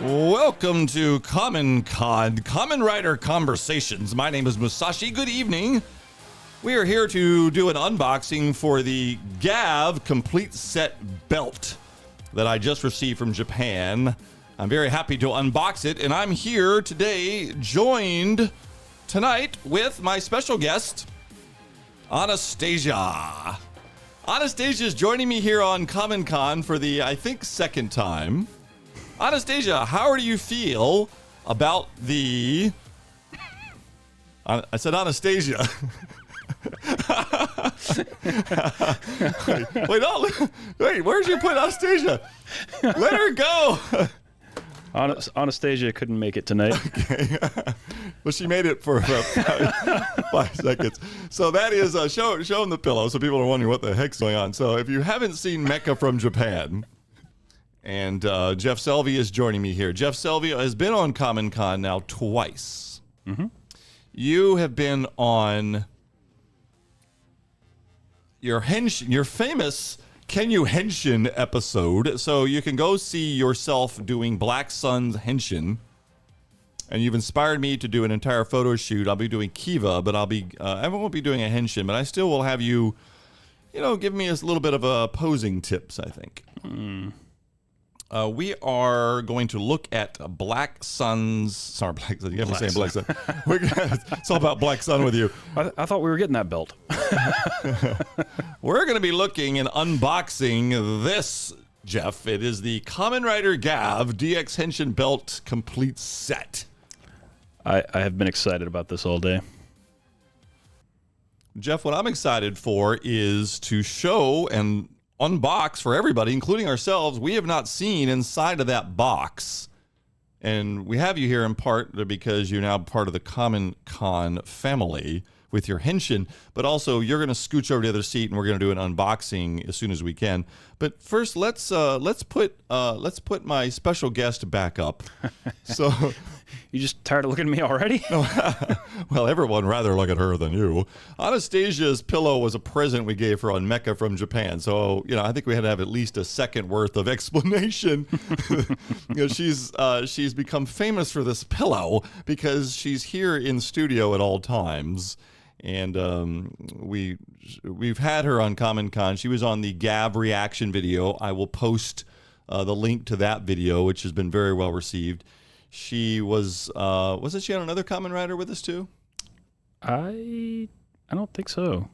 Welcome to KamenCon, Kamen Rider Conversations. My name is Musashi. Good evening. We are here to do an unboxing for the Gavv complete set belt that I just received from Japan. I'm very happy to unbox it, and I'm here today joined tonight with my special guest, Anastasia. Anastasia is joining me here on KamenCon for the, I think, second time. Anastasia, how do you feel about the... I said Anastasia. Wait, where'd you put Anastasia? Let her go. Anastasia couldn't make it tonight. Okay. Well, she made it for about 5 seconds. So that is, show them the pillow so people are wondering what the heck's going on. So if you haven't seen Mecha from Japan... And Jeff Selvey is joining me here. Jeff Selvey has been on KamenCon now twice. Mm-hmm. You have been on your famous Can You Henshin episode. So you can go see yourself doing Black Sun's Henshin. And you've inspired me to do an entire photo shoot. I'll be doing Kiva, but I won't be doing a Henshin, but I still will have you, give me a little bit of posing tips, I think. We are going to look at Black Sun's... Sorry, Black Sun. You have me saying Black Sun. It's all about Black Sun with you. I thought we were getting that belt. We're going to be looking and unboxing this, Jeff. It is the Kamen Rider Gavv DX Henshin Belt Complete Set. I have been excited about this all day. Jeff, what I'm excited for is to show and unbox for everybody, including ourselves. We have not seen inside of that box. And we have you here in part because you're now part of the KamenCon family with your Henshin, but also you're going to scooch over to the other seat and we're going to do an unboxing as soon as we can. But first, let's put my special guest back up. So you just tired of looking at me already? Well, everyone rather look at her than you. Anastasia's pillow was a present we gave her on Mecha from Japan. So, I think we had to have at least a second worth of explanation. She's become famous for this pillow because she's here in studio at all times. And we've had her on KamenCon. She was on the Gavv reaction video. I will post the link to that video, which has been very well received. She wasn't she on another Kamen Rider with us too? I don't think so.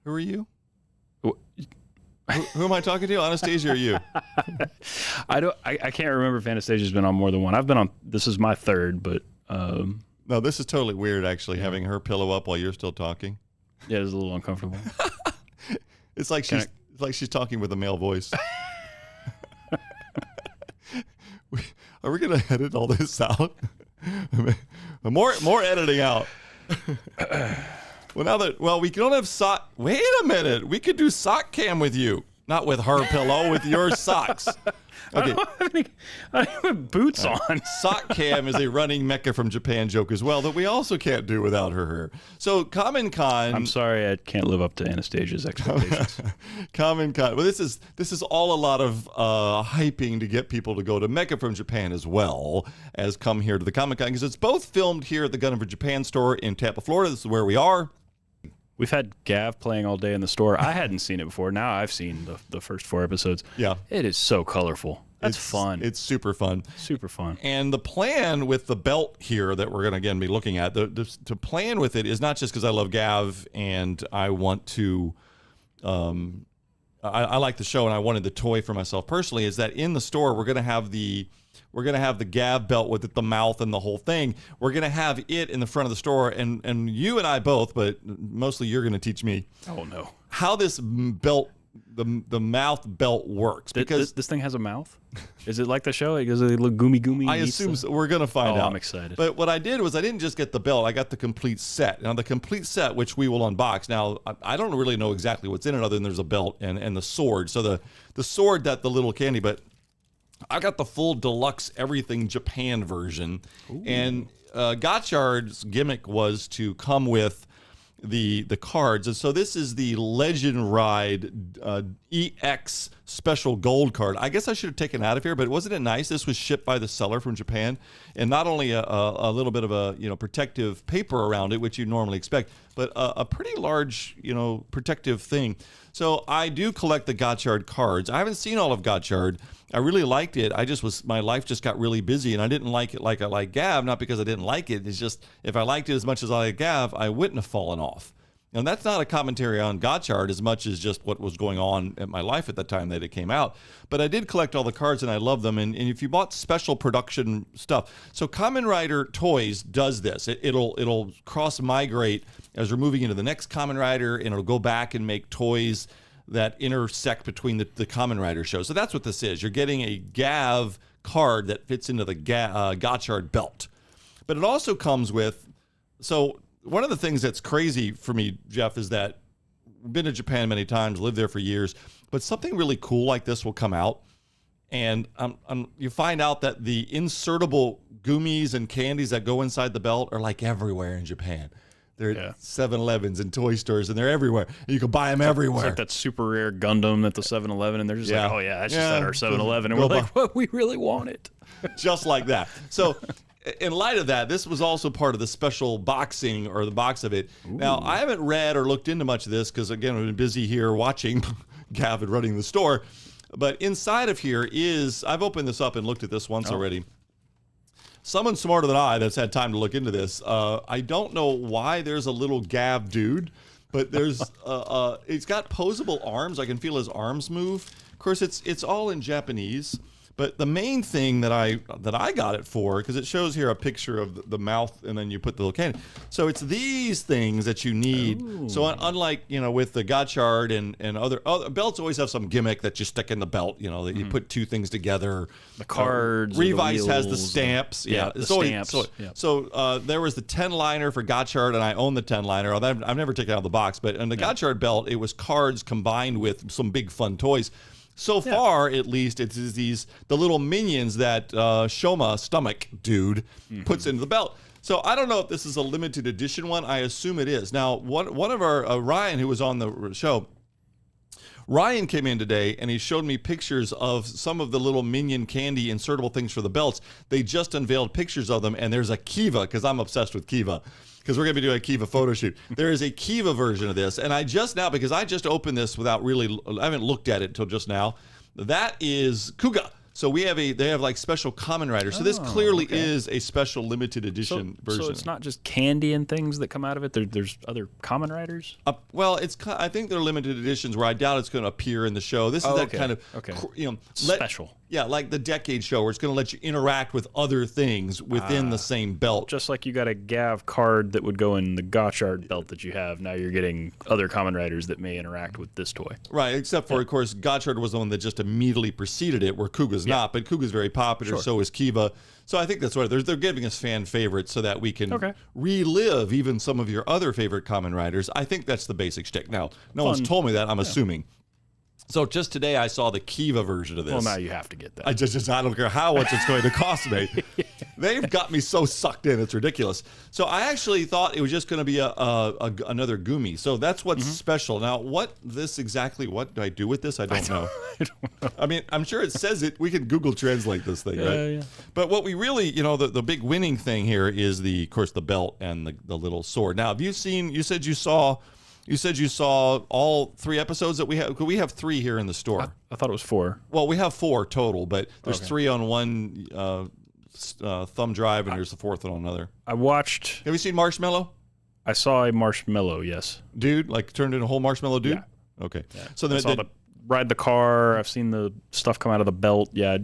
Who are you? who am I talking to? Anastasia or you? I can't remember if Anastasia's been on more than one. I've been on, this is my third, but no, this is totally weird actually, having her pillow up while you're still talking. Yeah, it's a little uncomfortable. It's like she's talking with a male voice. Are we going to edit all this out? More editing out. We don't have sock. Wait a minute. We could do sock cam with you. Not with her pillow, with your socks. Okay. I don't have boots on. Sock cam is a running Mecha from Japan joke as well that we also can't do without her. So KamenCon. I'm sorry, I can't live up to Anastasia's expectations. KamenCon. Well, this is all a lot of hyping to get people to go to Mecha from Japan as well as come here to the KamenCon, because it's both filmed here at the Gun for Japan store in Tampa, Florida. This is where we are. We've had Gavv playing all day in the store. I hadn't seen it before. Now I've seen the first 4 episodes. Yeah. It is so colorful. It's fun. It's super fun. Super fun. And the plan with the belt here that we're going to, again, be looking at, to plan with it is not just because I love Gavv and I want to, I like the show and I wanted the toy for myself personally, is that in the store we're going to have the Gavv belt with the mouth and the whole thing. We're going to have it in the front of the store, and you and I both, but mostly you're going to teach me. Oh no. How this belt, the mouth belt works, because this thing has a mouth. Is it like the show? Does it look goomy? I assume so. We're going to find out. I'm excited. But what I did was I didn't just get the belt. I got the complete set. Now, the complete set, which we will unbox. Now, I don't really know exactly what's in it other than there's a belt and the sword. So the sword, that the little candy, but I got the full deluxe everything Japan version. Ooh. And Gotchard's gimmick was to come with the cards. And so this is the Legend Ride EX special gold card. I guess I should have taken it out of here, but wasn't it nice? This was shipped by the seller from Japan, and not only a little bit of a protective paper around it, which you normally expect, but a pretty large protective thing. So I do collect the Gotchard cards. I haven't seen all of Gotchard. I really liked it. My life just got really busy, and I didn't like it like I like Gavv, not because I didn't like it. It's just, if I liked it as much as I like Gavv, I wouldn't have fallen off. And that's not a commentary on Gotchard as much as just what was going on in my life at the time that it came out. But I did collect all the cards, and I love them. And if you bought special production stuff, so Kamen Rider Toys does this. It'll cross-migrate as we're moving into the next Kamen Rider, and it'll go back and make toys that intersect between the Kamen Rider show. So that's what this is. You're getting a Gavv card that fits into the Gotchard belt. But it also comes with, so one of the things that's crazy for me, Jeff, is that I've been to Japan many times, lived there for years, but something really cool like this will come out, and you find out that the insertable gummies and candies that go inside the belt are like everywhere in Japan. They're at 7-Elevens and toy stores, and they're everywhere. And you can buy them everywhere. It's like that super rare Gundam at the 7-Eleven, and they're just like, oh, yeah, that's just at our 7-Eleven. And we're like, well, we really want it. Just like that. So in light of that, this was also part of the special boxing, or the box of it. Ooh. Now, I haven't read or looked into much of this because, again, I've been busy here watching Gavv and running the store. But inside of here is, I've opened this up and looked at this once already. Someone smarter than I that's had time to look into this. I don't know why there's a little Gavv dude, but there's it's got posable arms. I can feel his arms move. Of course, it's all in Japanese. But the main thing that I got it for, because it shows here a picture of the mouth, and then you put the little candy. So it's these things that you need. Ooh. So unlike with the Gotchard and other belts, always have some gimmick that you stick in the belt. That you put two things together. The cards. Revice has the stamps. The stamps. So there was the 10-liner for Gotchard, and I own the 10-liner. I've never taken it out of the box, but in the Gotchard belt, it was cards combined with some big fun toys. So far, at least, it's the little minions that Shoma Stomach dude puts into the belt. So I don't know if this is a limited edition one. I assume it is. Now, one of our Ryan, who was on the show, Ryan came in today and he showed me pictures of some of the little minion candy insertable things for the belts. They just unveiled pictures of them, and there's a Kiva, because I'm obsessed with Kiva, because we're going to be doing a Kiva photo shoot. There is a Kiva version of this, and I just now, because I just opened this without really, I haven't looked at it until just now. That is Kuga. So they have like special Kamen Rider. So this clearly is a special limited edition version. So it's not just candy and things that come out of it. There's other Kamen Riders. Well, I think they're limited editions where I doubt it's going to appear in the show. This is that kind of special. Yeah, like the Decade show, where it's going to let you interact with other things within the same belt. Just like you got a Gavv card that would go in the Gotchard belt that you have. Now you're getting other Kamen Riders that may interact with this toy. Right, except for, of course, Gotchard was the one that just immediately preceded it, where Kuga's not. But Kuga's very popular, so is Kiva. So I think that's what they're giving us fan favorites so that we can relive even some of your other favorite Kamen Riders. I think that's the basic shtick. Now, no one's told me that. I'm assuming. So just today I saw the Kiva version of this. Well, now you have to get that. I don't care how much it's going to cost me. They've got me so sucked in, it's ridiculous. So I actually thought it was just going to be another Gumi. So that's what's special. Now, what do I do with this? I don't know. I mean, I'm sure it says it. We can Google translate this thing, right? Yeah. But what we really, the big winning thing here is of course, the belt and the little sword. Now, have you seen? You said you saw all 3 episodes that we have. We have 3 here in the store. I thought it was 4. Well, we have 4 total, but there's 3 on one thumb drive, and there's the 4th one on another. I watched. Have you seen Marshmallow? I saw a marshmallow. Yes. Dude, like turned into a whole marshmallow dude. Yeah. Okay. Yeah. So I saw the ride the car. I've seen the stuff come out of the belt. Yeah.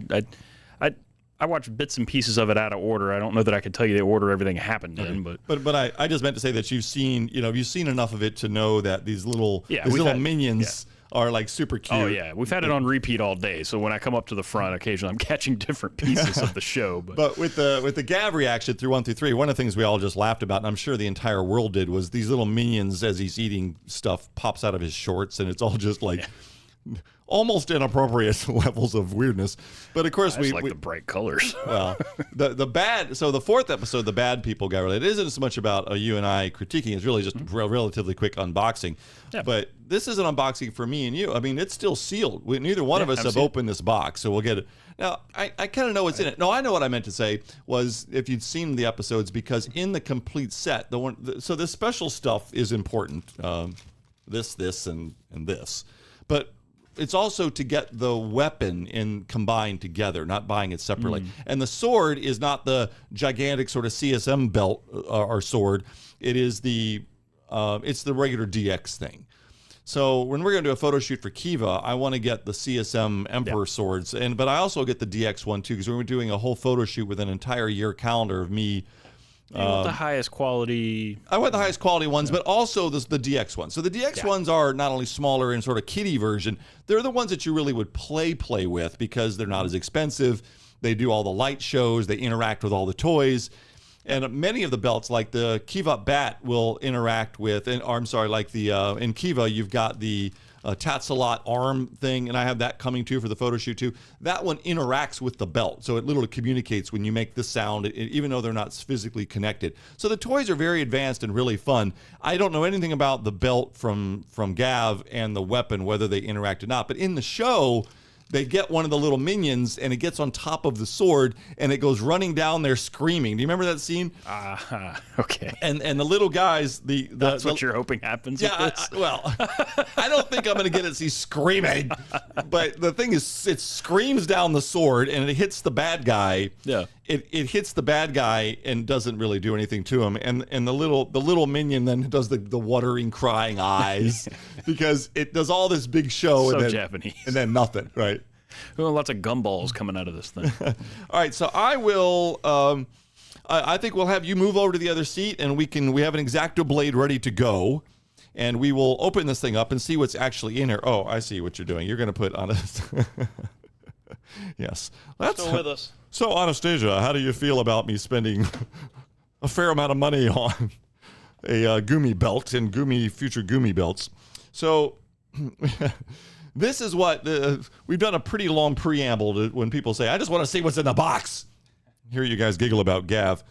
I watched bits and pieces of it out of order. I don't know that I can tell you the order everything happened in, but I just meant to say that you've seen enough of it to know that these little minions are like super cute. Oh yeah, we've had it on repeat all day. So when I come up to the front, occasionally I'm catching different pieces of the show. But with the Gavv reaction through 1 through 3, one of the things we all just laughed about, and I'm sure the entire world did, was these little minions as he's eating stuff pops out of his shorts, and it's all just like. almost inappropriate levels of weirdness. But of course, I just like the bright colors. Well, the bad. So the fourth episode, the bad people got related. It isn't so much about you and I critiquing. It's really just a relatively quick unboxing. Yeah. But this is an unboxing for me and you. I mean, it's still sealed. Neither one of us have opened this box, so we'll get it. Now, I kind of know what's in it. No, I know what I meant to say was if you'd seen the episodes, because in the complete set, so the special stuff is important. This, and this. But it's also to get the weapon combined together, not buying it separately. And the sword is not the gigantic sort of CSM belt or sword. It is it's the regular DX thing. So when we're going to do a photo shoot for Kiva, I want to get the CSM Emperor swords, but I also get the DX one too, because we're doing a whole photo shoot with an entire year calendar of me. You want the highest quality. I want the highest quality ones, but also the DX ones. So the DX ones are not only smaller and sort of kiddie version, they're the ones that you really would play with because they're not as expensive. They do all the light shows. They interact with all the toys. And many of the belts, like the Kiva Bat, will interact with, like in Kiva, you've got the Tatsalot arm thing, and I have that coming too for the photo shoot too. That one interacts with the belt, so it literally communicates when you make the sound, even though they're not physically connected. So the toys are very advanced and really fun. I don't know anything about the belt from Gavv and the weapon, whether they interact or not, but in the show, they get one of the little minions, and it gets on top of the sword, and it goes running down there screaming. Do you remember that scene? Okay. And the little guys, that's what you're hoping happens. Yeah. With this? I don't think I'm going to get it to see screaming, but the thing is, it screams down the sword, and it hits the bad guy. Yeah. It hits the bad guy and doesn't really do anything to him, and the little minion then does the watering, crying eyes because it does all this big show So and then Japanese, and then nothing, right? Well, lots of gumballs coming out of this thing. All right, so I will. I think we'll have you move over to the other seat, and we have an X-Acto blade ready to go, and we will open this thing up and see what's actually in here. Oh, I see what you're doing. You're going to put on a. Yes, that's still with us. So, Anastasia, how do you feel about me spending a fair amount of money on a Gumi belt and future Gumi belts? So, this is what we've done a pretty long preamble to when people say, "I just want to see what's in the box." Hear you guys giggle about Gavv.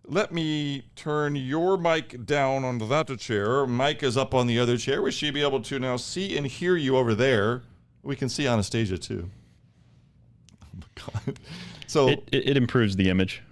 Let me turn your mic down onto that chair. Mike is up on the other chair. Will she be able to now see and hear you over there? We can see Anastasia too. Oh my God. So it improves the image.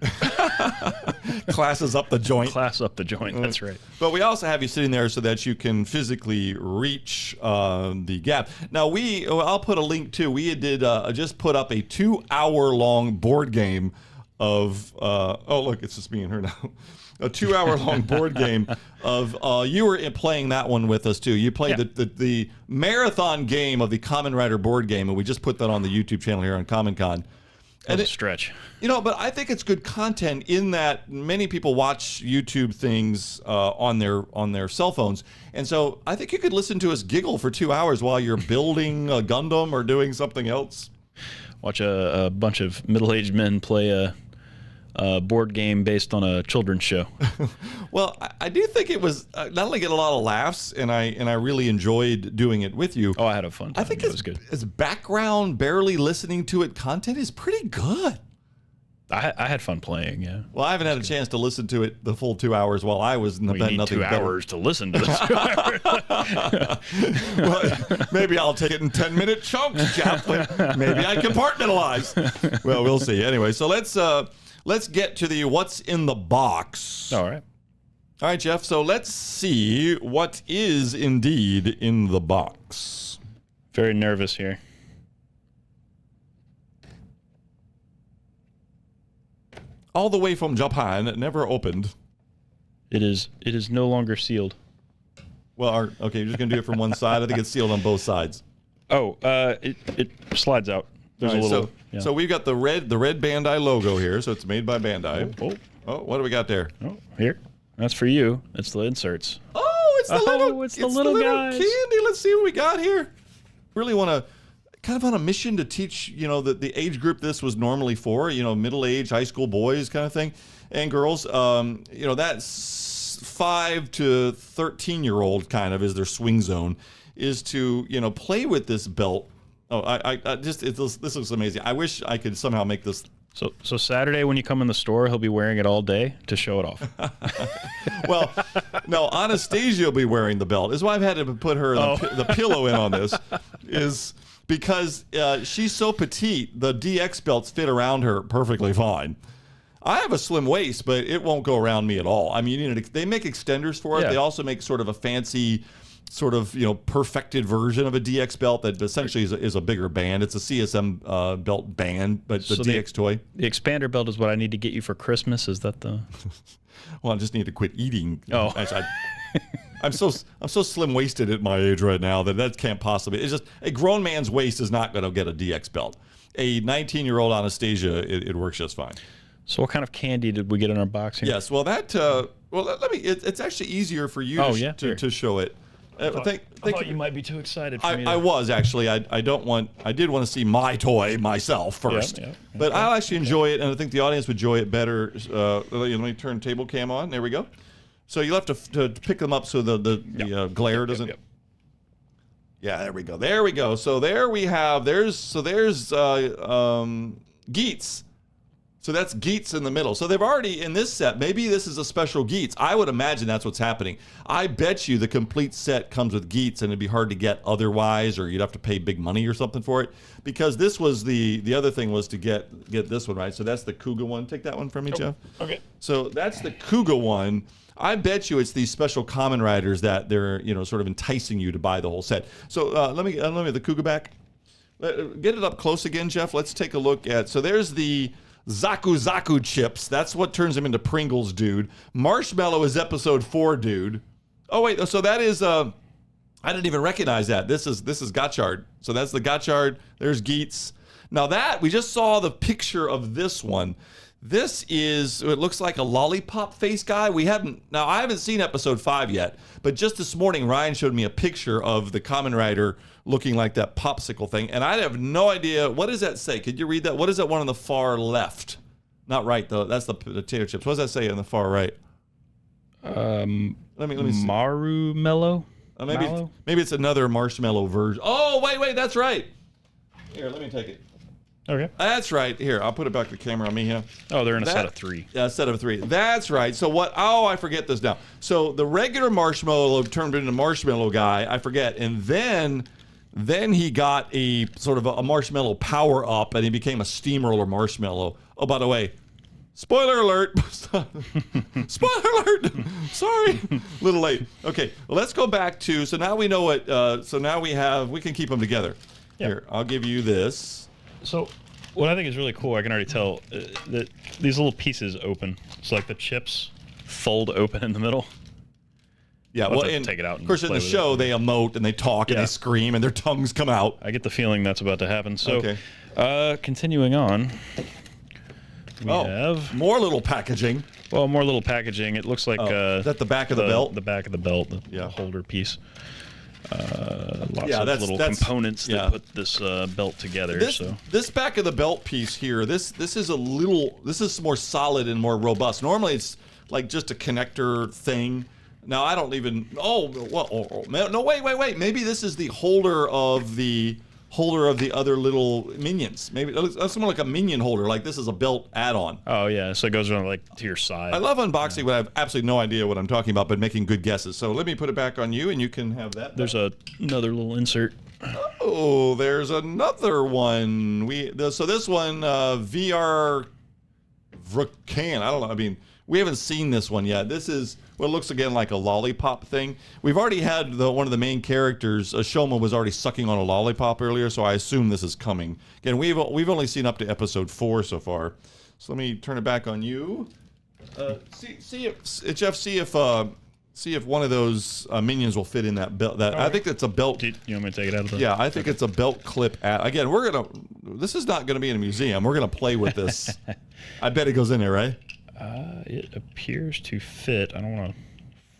Classes up the joint. Class up the joint. That's right. But we also have you sitting there so that you can physically reach the gap. Now I'll put a link too. We did just put up a 2-hour-long board game of. Oh look, it's just me and her now. A 2-hour-long board game of. You were playing that one with us too. You played the marathon game of the Kamen Rider board game, and we just put that on the YouTube channel here on KamenCon. And a stretch. But I think it's good content in that many people watch YouTube things on their cell phones. And so I think you could listen to us giggle for 2 hours while you're building a Gundam or doing something else. Watch a bunch of middle-aged men play a board game based on a children's show. Well, I do think it was not only get a lot of laughs, and I really enjoyed doing it with you. Oh, I had a fun time. I think it was good. As background, barely listening to it content is pretty good. I had fun playing, yeah. Well, I haven't had a chance to listen to it the full 2 hours while I was you need nothing 2 hours to listen to this. Well, maybe I'll take it in 10-minute chunks, Chaplain. Maybe I compartmentalize. Well, we'll see. Anyway, so let's get to the what's in the box. All right. All right, Jeff. So let's see what is indeed in the box. Very nervous here. All the way from Japan, never opened. It is no longer sealed. Well, okay, you're just gonna do it from one side. I think it's sealed on both sides. Oh, it slides out. There's right, a little. So we've got the red Bandai logo here. So it's made by Bandai. Oh, what do we got there? Oh, here. That's for you. That's the inserts. Oh, it's the little guys. Candy. Let's see what we got here. Really want to. Kind of on a mission to teach, the age group this was normally for, middle-aged high school boys kind of thing, and girls. That's 5 to 13-year-old kind of is their swing zone, is to, play with this belt Oh, I just this looks amazing. I wish I could somehow make this. So Saturday when you come in the store, he'll be wearing it all day to show it off. Well, no, Anastasia will be wearing the belt. This is why I've had to put her the pillow in on this, is because she's so petite. The DX belts fit around her perfectly fine. I have a slim waist, but it won't go around me at all. I mean, they make extenders for it. Yeah. They also make sort of a fancy, sort of perfected version of a DX belt that essentially is a bigger band. It's a CSM belt band, but the DX toy. The expander belt is what I need to get you for Christmas. Is that the? Well, I just need to quit eating. Oh. Actually, I'm so slim waisted at my age right now that can't possibly. It's just a grown man's waist is not going to get a DX belt. A 19-year-old Anastasia, it works just fine. So what kind of candy did we get in our box here? Yes, well let me. It's actually easier for you to show it. I thought you might be too excited for me. I was actually. I did want to see my toy myself first, but I'll actually enjoy it, and I think the audience would enjoy it better. Let me turn table cam on. There we go. So you'll have to pick them up so the glare doesn't. Yeah, there we go. There we go. So there we have. There's Geets. So that's Geets in the middle. So they've already, in this set, maybe this is a special Geets. I would imagine that's what's happening. I bet you the complete set comes with Geets, and it'd be hard to get otherwise, or you'd have to pay big money or something for it. Because this was the other thing was to get this one, right? So that's the Kuga one. Take that one from me, Jeff. Okay. So that's the Kuga one. I bet you it's these special Kamen Riders that they're, sort of enticing you to buy the whole set. So let me have the Kuga back. Get it up close again, Jeff. Let's take a look at, so there's the Zaku Zaku chips. That's what turns him into Pringles, dude. Marshmallow is episode 4, dude. Oh wait, so that is I didn't even recognize that. This is Gotchard. So that's the Gotchard. There's Geets. Now that we just saw the picture of this one. This is, it looks like a lollipop face guy. I haven't seen episode 5 yet, but just this morning Ryan showed me a picture of the Kamen Rider looking like that popsicle thing, and I have no idea, what does that say? Could you read that? What is that one on the far left? Not right though, that's the potato chips. What does that say on the far right? Let me see. Maru Mellow? Maybe it's another marshmallow version. Oh, wait, that's right. Here, let me take it. Okay. That's right. Here, I'll put it back to the camera on me here. Oh, they're in a set of 3. Yeah, a set of 3. That's right. So what? Oh, I forget this now. So the regular marshmallow turned into marshmallow guy. I forget. And then he got a sort of a marshmallow power up, and he became a steamroller marshmallow. Oh, by the way, spoiler alert. Spoiler alert. Sorry. A little late. Okay. Well, let's go back to. So now we know what. So now we can keep them together. Yeah. Here, I'll give you this. So what I think is really cool, I can already tell that these little pieces open. So like the chips fold open in the middle. Yeah, and take it out. Of course, in the show, they emote and they talk and they scream and their tongues come out. I get the feeling that's about to happen. So, continuing on, we have more little packaging. Well, more little packaging. It looks like is that the back of the belt? The back of the belt, the holder piece. Lots of little components that put this belt together. This back of the belt piece here, this is more solid and more robust. Normally it's like just a connector thing. Now I don't even. Wait. Maybe this is the holder of the other little minions. Maybe that's more like a minion holder. Like this is a belt add-on. Oh yeah, so it goes around like to your side. I love unboxing when I have absolutely no idea what I'm talking about, but making good guesses. So let me put it back on you, and you can have that. There's another little insert. Oh, there's another one. So this one, VR Vracan. I don't know. I mean, we haven't seen this one yet. This is what looks again like a lollipop thing. We've already had one of the main characters, Shoma, was already sucking on a lollipop earlier, so I assume this is coming. Again, we've only seen up to episode 4 so far. So let me turn it back on you. Jeff, see if one of those minions will fit in that belt. I think it's a belt. You want me to take it out of the? Yeah, I think it's a belt clip. Again, this is not gonna be in a museum. We're gonna play with this. I bet it goes in there, right? It appears to fit. I don't want to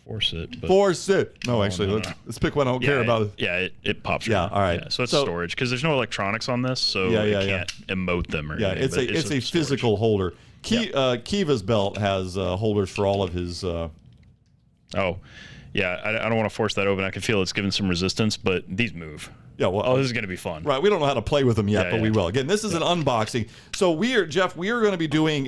force it. But force it. No, actually, let's pick one I don't care about. It pops. Yeah, all right. Yeah, so it's storage because there's no electronics on this, so you can't emote them or anything. It's a physical holder. Kiva's belt has holders for all of his. I don't want to force that open. I can feel it's giving some resistance, but these move. Yeah, well, Oh, this is going to be fun. right. We don't know how to play with them yet, Yeah, but we yeah. will. Again, this is an unboxing. So we are going to be doing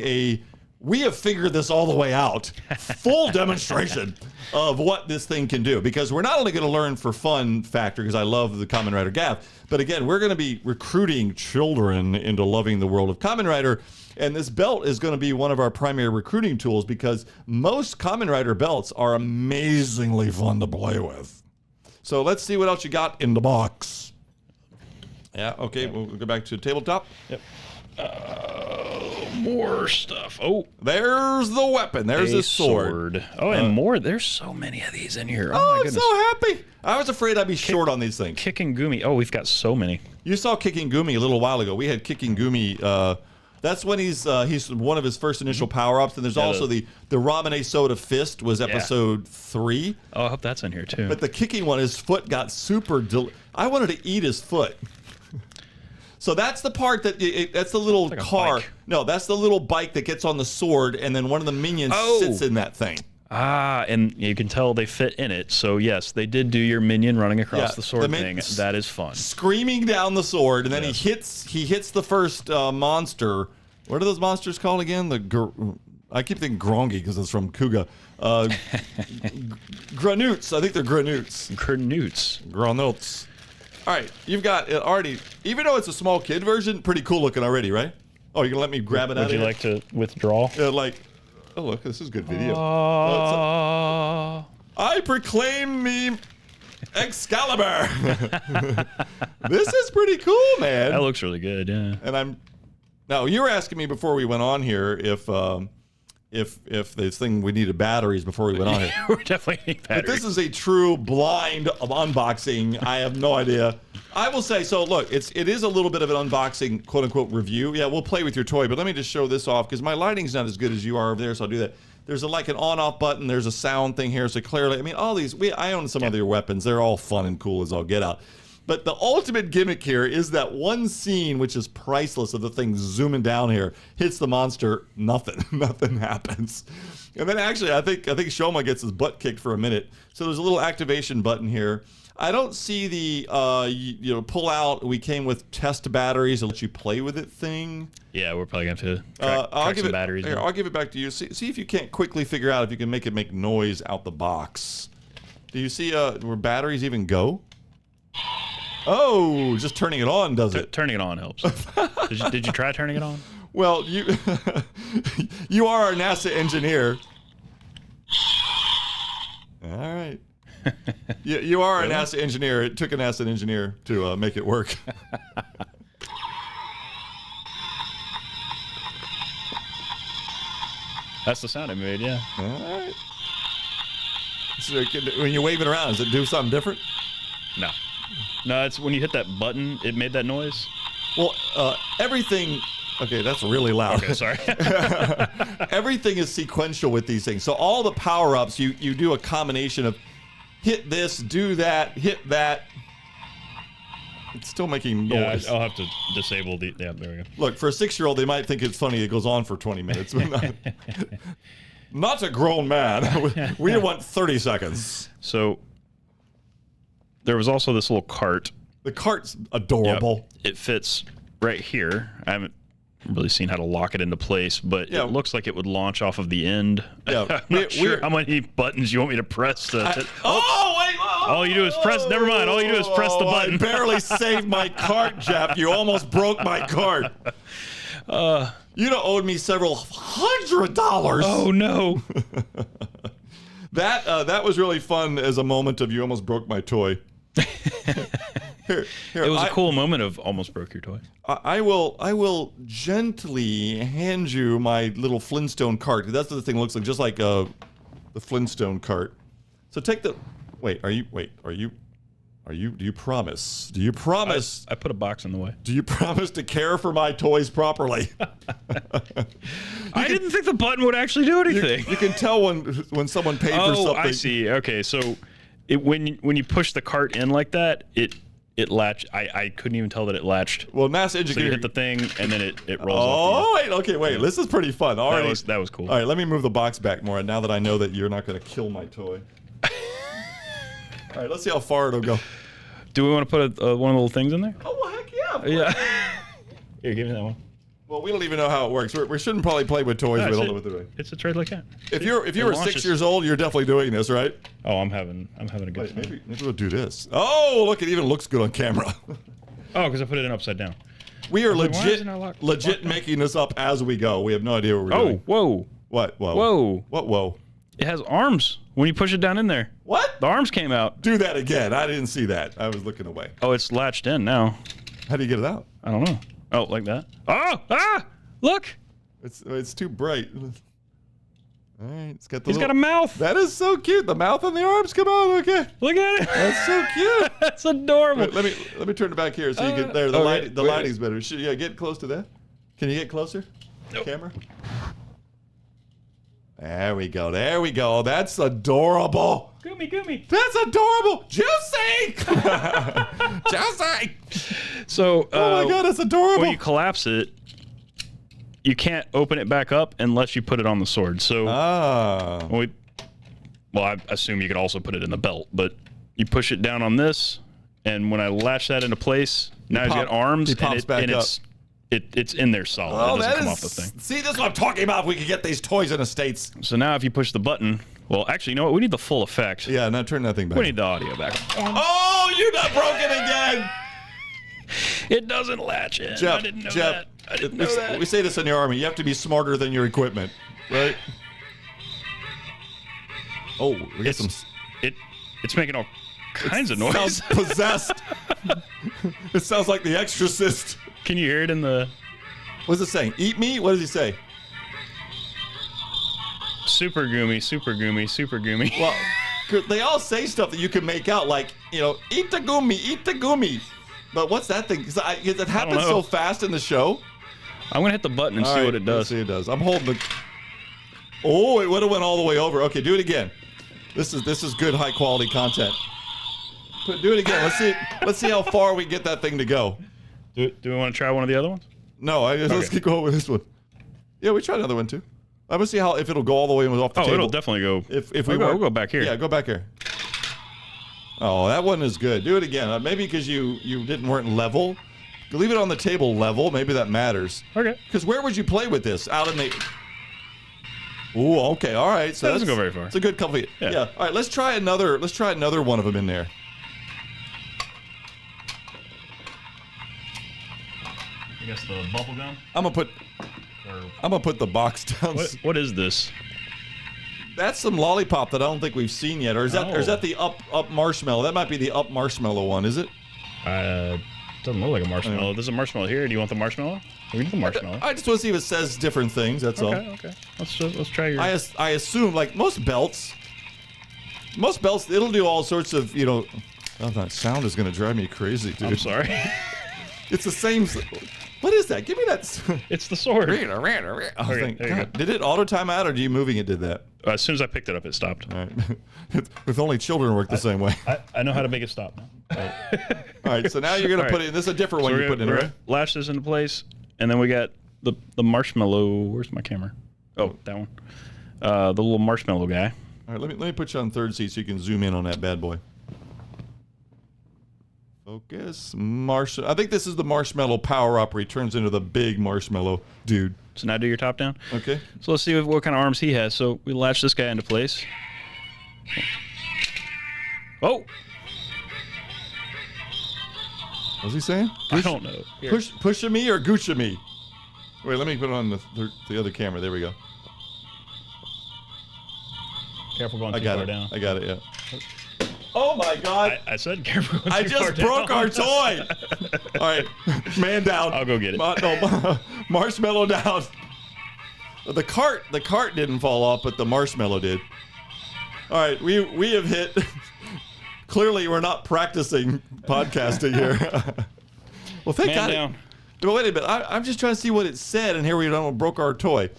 we have figured this all the way out, full demonstration of what this thing can do. Because we're not only going to learn for fun factor, because I love the Kamen Rider Gavv, but again, we're going to be recruiting children into loving the world of Kamen Rider. And this belt is going to be one of our primary recruiting tools because most Kamen Rider belts are amazingly fun to play with. So let's see what else you got in the box. Yeah, okay, we'll go back to tabletop. Yep. More stuff. Oh, there's the weapon. There's a his sword. Oh, and more. There's so many of these in here. Oh, my I'm goodness. so happy. I was afraid I'd be short on these things. Kicking Gumi. Oh, we've got so many. You saw Kicking Gumi a little while ago. We had Kicking Gumi. That's when he's one of his first initial power-ups. And there's also the Ramune Soda Fist was episode 3. Oh, I hope that's in here, too. But the kicking one, his foot got super... I wanted to eat his foot. So that's the part that's the little like car. No, that's the little bike that gets on the sword, and then one of the minions sits in that thing. Ah, and you can tell they fit in it. So yes, they did do your minion running across the sword thing. That is fun. Screaming down the sword, and then he hits the first monster. What are those monsters called again? I keep thinking Grongi because it's from Kuga. Granoots. I think they're Granoots. Granoots. All right, you've got it already. Even though it's a small kid version, pretty cool looking already, right? Oh, you're gonna let me grab it out of here? Would you like to withdraw? Yeah, like, oh look, this is good video. I proclaim me Excalibur. This is pretty cool, man. That looks really good, yeah. And now you were asking me before we went on here if this thing we needed batteries before we went on here. We definitely need batteries. But this is a true blind unboxing. I have no idea. I will say, so look, it is a little bit of an unboxing, quote unquote, review. Yeah, we'll play with your toy, but let me just show this off because my lighting's not as good as you are over there, so I'll do that. There's like an on-off button. There's a sound thing here, so clearly, I mean, all these. I own some other weapons. They're all fun and cool as all get out. But the ultimate gimmick here is that one scene, which is priceless, of the thing zooming down here, hits the monster, nothing happens. And then actually, I think Shoma gets his butt kicked for a minute. So there's a little activation button here. I don't see the pull out. We came with test batteries to let you play with it thing. Yeah, we're probably going to have to track some batteries. Here, I'll give it back to you. See if you can't quickly figure out if you can make it make noise out the box. Do you see where batteries even go? Oh, just turning it on does it? Turning it on helps. Did you try turning it on? Well, you you are our NASA engineer. All right. You are a NASA engineer. It took a NASA engineer to make it work. That's the sound it made, yeah. All right. So when you wave it around, does it do something different? No. No, it's when you hit that button, it made that noise. Well, everything... Okay, that's really loud. Okay, sorry. Everything is sequential with these things. So all the power-ups, you do a combination of hit this, do that, hit that. It's still making noise. Yeah, I'll have to disable the... Yeah, there we go. Look, for a 6-year-old, they might think it's funny it goes on for 20 minutes. But not a grown man. We want 30 seconds. So... There was also this little cart. The cart's adorable. Yep. It fits right here. I haven't really seen how to lock it into place, but it looks like it would launch off of the end. Yeah. I'm not sure how many buttons you want me to press. Wait! All you do is press. Never mind. All you do is press the button. I barely saved my cart, Jeff. You almost broke my cart. You'd have owed me several $100. Oh no. That was really fun as a moment of you almost broke my toy. Here, it was a cool moment of almost broke your toy. I will gently hand you my little Flintstone cart. That's what the thing looks like, just like the Flintstone cart. So take the. Do you promise? Do you promise? I put a box in the way. Do you promise to care for my toys properly? I didn't think the button would actually do anything. You can tell when someone paid for something. Oh, I see. Okay, so when you push the cart in like that, it latched. I couldn't even tell that it latched. Well, NASA engineer. So you hit the thing and then it rolls off. Oh, wait. This is pretty fun. Already. That was cool. All right, let me move the box back more now that I know that you're not going to kill my toy. All right, let's see how far it'll go. Do we want to put one of the little things in there? Oh, well, heck yeah. Yeah. Here, give me that one. Well, we don't even know how it works. We shouldn't probably play with toys. We don't know what they're doing. It's a trade like that. If you were 6 years old, you're definitely doing this, right? Oh, I'm having a good Wait, time. maybe we'll do this. Oh, look, it even looks good on camera. Oh, because I put it in upside down. We are Why isn't it locked making this up as we go. We have no idea what we're doing. Whoa. What? Whoa. Whoa. What? Whoa. It has arms when you push it down in there. What? The arms came out. Do that again. I didn't see that. I was looking away. Oh, it's latched in now. How do you get it out? I don't know. Oh, like that? Oh! Ah! Look! It's too bright. All right, it's got the He's got a mouth. That is so cute. The mouth and the arms come out. Okay. Look at it. That's so cute. That's adorable. Wait, let me turn it back here so you can. There, the lighting's better. Get close to that. Can you get closer? Nope. Camera. There we go. There we go. That's adorable. Goomy. That's adorable. Juicy. Juicy. So. Oh my God, that's adorable. When you collapse it, you can't open it back up unless you put it on the sword. So. Well, I assume you could also put it in the belt, but you push it down on this, and when I latch that into place, now he's got arms, it's in there solid. Oh, it doesn't come off the thing. See, this is what I'm talking about. If we could get these toys in the States. So now if you push the button, well, actually, you know what? We need the full effect. Yeah, now turn that thing back. We need the audio back. Oh, you got broken again. It doesn't latch in. Jeff, I didn't know that. I didn't know that. We say this in the Army. You have to be smarter than your equipment, right? Oh, we got some. It's making all kinds of noise. Sounds possessed. It sounds like The Exorcist. Can you hear it in the... What's it saying? Eat me? What does he say? Super goomy, super goomy, super goomy. Well, they all say stuff that you can make out, like, eat the gumi. But what's that thing? Because it happens so fast in the show. I'm going to hit the button and see what it does. Let's see what it does. I'm holding the... Oh, it would have went all the way over. Okay, do it again. This is good, high-quality content. Do it again. Let's see how far we get that thing to go. Do we want to try one of the other ones? No, let's keep going with this one. Yeah, we tried another one too. I'm gonna see if it'll go all the way off the table. It'll definitely go. We'll go back here. Yeah, go back here. Oh, that one is good. Do it again. Maybe because you weren't level. Leave it on the table level. Maybe that matters. Okay. Because where would you play with this? Out in the... Ooh, okay, all right. So that doesn't go very far. It's a good couple. Yeah. All right, let's try another one of them in there. I guess the bubble gum. I'm gonna put the box down. What is this? That's some lollipop that I don't think we've seen yet, or is that the up marshmallow? That might be the up marshmallow one, is it? Doesn't look like a marshmallow. There's a marshmallow here. Do you want the marshmallow? We need the marshmallow. I just want to see if it says different things. That's all. Okay. Let's try your. I assume like most belts, it'll do all sorts of Oh, that sound is gonna drive me crazy, dude. I'm sorry. It's the same. What is that? Give me that. It's the sword. There you go. Did it auto time out, or do you moving it did that? As soon as I picked it up, it stopped. All right. If only children work the same way. I know how to make it stop now. All right, so now you're going to put it in. This is a different one you're putting in, right? Lash this into place, and then we got the marshmallow. Where's my camera? Oh, that one. The little marshmallow guy. All right, let me put you on third seat so you can zoom in on that bad boy. Focus. I think this is the marshmallow power-up where he turns into the big marshmallow dude. So now do your top down. Okay. So let's see what kind of arms he has. So we latch this guy into place. Oh! What's he saying? I don't know. Push me or Gucci me? Wait, let me put it on the other camera. There we go. Careful going too far down. I got it, yeah. Oh my God! I said careful. I just broke our toy. All right, man down. I'll go get it. Marshmallow down. The cart didn't fall off, but the marshmallow did. All right, we have hit. Clearly, we're not practicing podcasting here. Well, thank God. Down. But wait a minute. I'm just trying to see what it said, and here we broke our toy.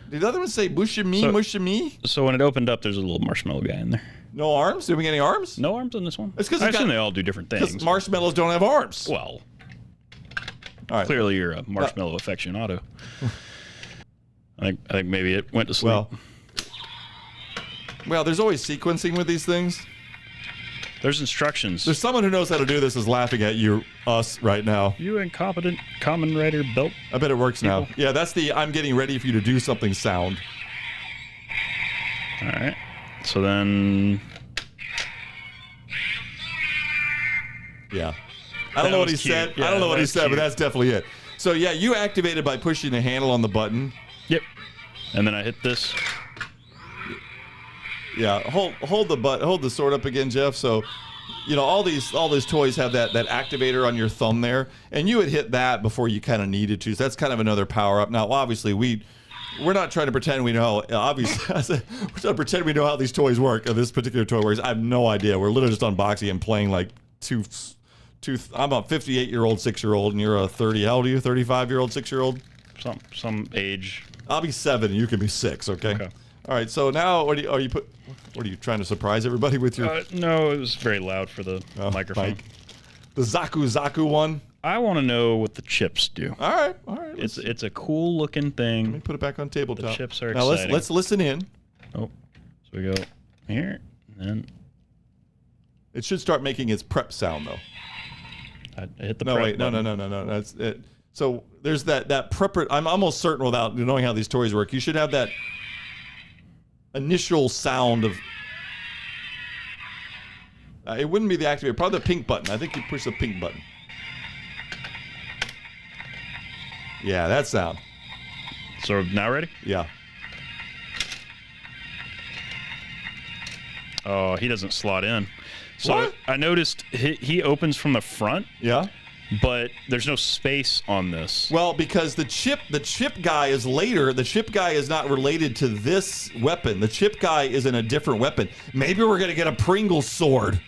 Did the other one say mushimi? So when it opened up, there's a little marshmallow guy in there. No arms? Did we get any arms? No arms on this one. It's because I assume they all do different things. Because marshmallows don't have arms. Well, all right. Clearly you're a marshmallow aficionado. I think maybe it went to sleep. Well, there's always sequencing with these things. There's instructions. There's someone who knows how to do this is laughing at us right now. You incompetent Kamen Rider belt. I bet it works now. Yeah, that's the I'm getting ready for you to do something sound. All right. So then... Yeah. I don't know what he said. I don't know what he said, but that's definitely it. So, yeah, you activated by pushing the handle on the button. Yep. And then I hit this. Yeah, hold the sword up again, Jeff. So, you know, all these toys have that activator on your thumb there, and you had hit that before you kind of needed to. So that's kind of another power up. Now, obviously, we're not trying to pretend we know. Obviously, we're trying to pretend we know how these toys work. Or this particular toy works. I have no idea. We're literally just unboxing and playing like I'm a 58-year-old 6-year-old, and you're a 30. How old are you? 35-year-old 6-year-old. Some age. I'll be 7, and you can be 6. Okay. All right. So now, what are you trying to surprise everybody with your? No, it was very loud for the microphone. Mike. The Zaku one. I want to know what the chips do. All right. It's a cool looking thing. Let me put it back on tabletop. The chips are now exciting. let's listen in. Oh, so we go here, and then it should start making its prep sound though. I hit the no prep wait button. no that's it. So there's that prepper. I'm almost certain without knowing how these toys work, you should have that initial sound of. It wouldn't be the activator, probably the pink button. I think you push the pink button. Yeah, that sound. So now ready? Yeah. Oh, he doesn't slot in. So What? I noticed he opens from the front. Yeah. But there's no space on this. Well, because the chip guy is later. The chip guy is not related to this weapon. The chip guy is in a different weapon. Maybe we're gonna get a Pringles sword.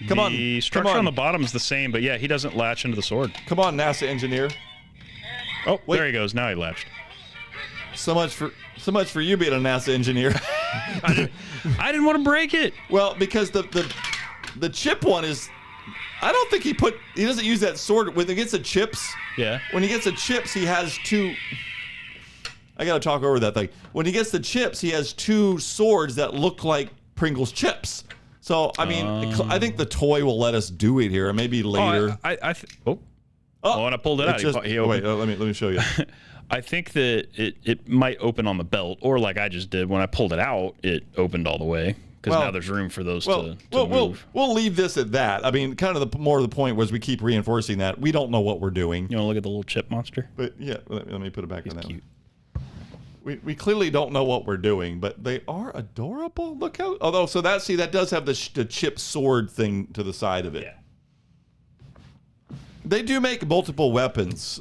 Come on. The structure on the bottom is the same, but yeah, he doesn't latch into the sword. Come on, NASA engineer. Oh, wait. There he goes. Now he latched. So much for you being a NASA engineer. I didn't want to break it. Well, because the chip one is. I don't think he doesn't use that sword when he gets the chips. Yeah. When he gets the chips, he has two. I gotta talk over that thing. When he gets the chips, he has two swords that look like Pringles chips. So I mean, I think the toy will let us do it here, and maybe later. Oh, and I pulled it out. Wait, let me show you. I think that it might open on the belt, or like I just did when I pulled it out, it opened all the way. Because now there's room for those to move. We'll leave this at that. I mean, kind of more of the point was we keep reinforcing that. We don't know what we're doing. You want to look at the little chip monster? But yeah, let me put it back on that. Cute. We clearly don't know what we're doing, but they are adorable. Look how, although, so that does have the chip sword thing to the side of it. Yeah. They do make multiple weapons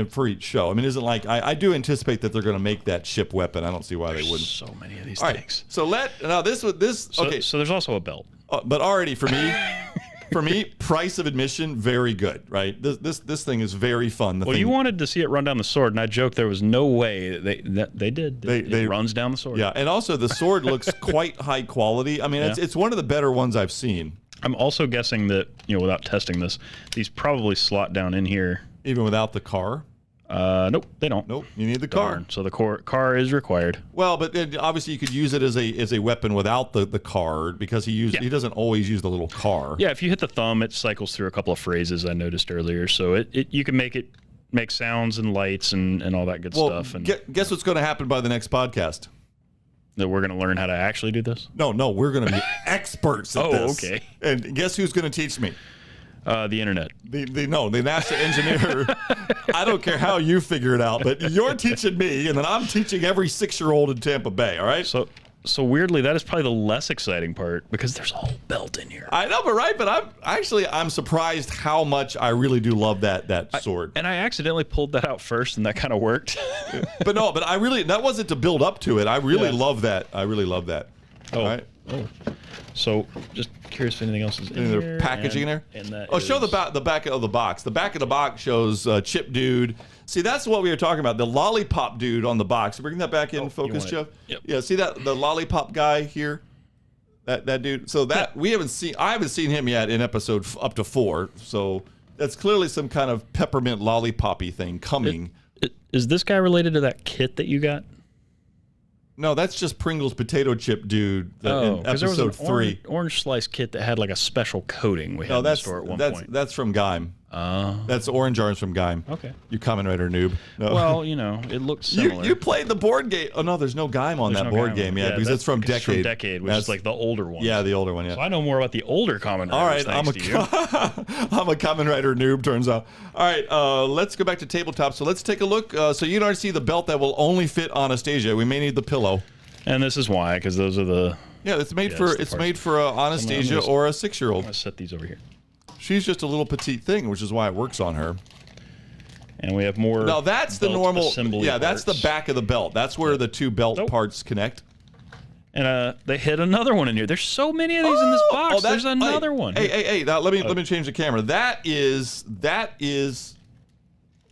for each show. I mean, isn't like I do anticipate that they're going to make that chip weapon. I don't see why they wouldn't. So many of these All things. Right, so okay. So there's also a belt. But already for me, price of admission very good, right? This thing is very fun. You wanted to see it run down the sword, and I joked there was no way they did. It runs down the sword. Yeah, and also the sword looks quite high quality. I mean, it's one of the better ones I've seen. I'm also guessing that, without testing this, these probably slot down in here. Even without the car? Nope, they don't. Nope, you need the car. So the car is required. Well, but then obviously you could use it as a weapon without the car because he doesn't always use the little car. Yeah, if you hit the thumb, it cycles through a couple of phrases I noticed earlier. So you can make sounds and lights and all that good stuff. And guess what's going to happen by the next podcast? That we're going to learn how to actually do this? No, we're going to be experts at this. Oh, okay. And guess who's going to teach me? The internet. The NASA engineer. I don't care how you figure it out, but you're teaching me, and then I'm teaching every 6-year-old in Tampa Bay. All right. So weirdly, that is probably the less exciting part because there's a whole belt in here. I know, but I'm surprised how much I really do love that sword. And I accidentally pulled that out first, and that kind of worked. but that wasn't to build up to it. I really love that. I really love that. Oh. All right. Oh. So just curious if anything else is in there. Packaging in there. And that show the back of the box. The back of the box shows Chip Dude. See, that's what we were talking about. The lollipop dude on the box. Bring that back in focus, Jeff. Yep. Yeah. See the lollipop guy here. That dude. So I haven't seen him yet in episode up to 4. So that's clearly some kind of peppermint lollipop-y thing coming. Is this guy related to that kit that you got? No, that's just Pringles potato chip dude in because there was an episode 3. orange slice kit that had like a special coating we had in the store at one point. That's from Gaim. That's orange orange from Gaim. Okay. You Kamen Rider noob. No. Well, it looks similar. You played the board game. Oh no, there's no Gaim on that board game. Yeah, because it's from Decade. It's from Decade, which is like the older one. Yeah, the older one. Yeah. So I know more about the older Kamen Riders. All right, I'm a Kamen Rider noob. Turns out. All right, let's go back to tabletop. So let's take a look. So you already see the belt that will only fit Anastasia. We may need the pillow. And this is why, because those are the. Yeah, it's made for Anastasia or a 6-year-old. I'm gonna set these over here. She's just a little petite thing, which is why it works on her. And we have more. Now that's the normal. Yeah, that's the parts. back of the belt. That's where the two belt parts connect. And they hit another one in here. There's so many of these in this box. There's another one. Hey! Now let me change the camera. That is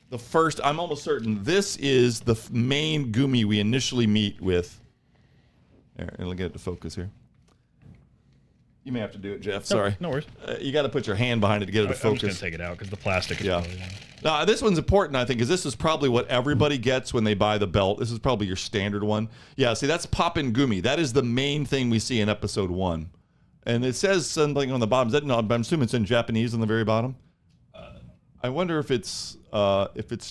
the first. I'm almost certain this is the main Gumi we initially meet with. There, and let me get it to focus here. You may have to do it, Jeff. Sorry. No worries. You got to put your hand behind it to get it to focus. I'm just going to take it out because the plastic is probably... Now, this one's important, I think, because this is probably what everybody gets when they buy the belt. This is probably your standard one. Yeah, see, that's Poppin' Gumi. That is the main thing we see in episode 1. And it says something on the bottom. No, I'm assuming it's in Japanese on the very bottom. I wonder if it's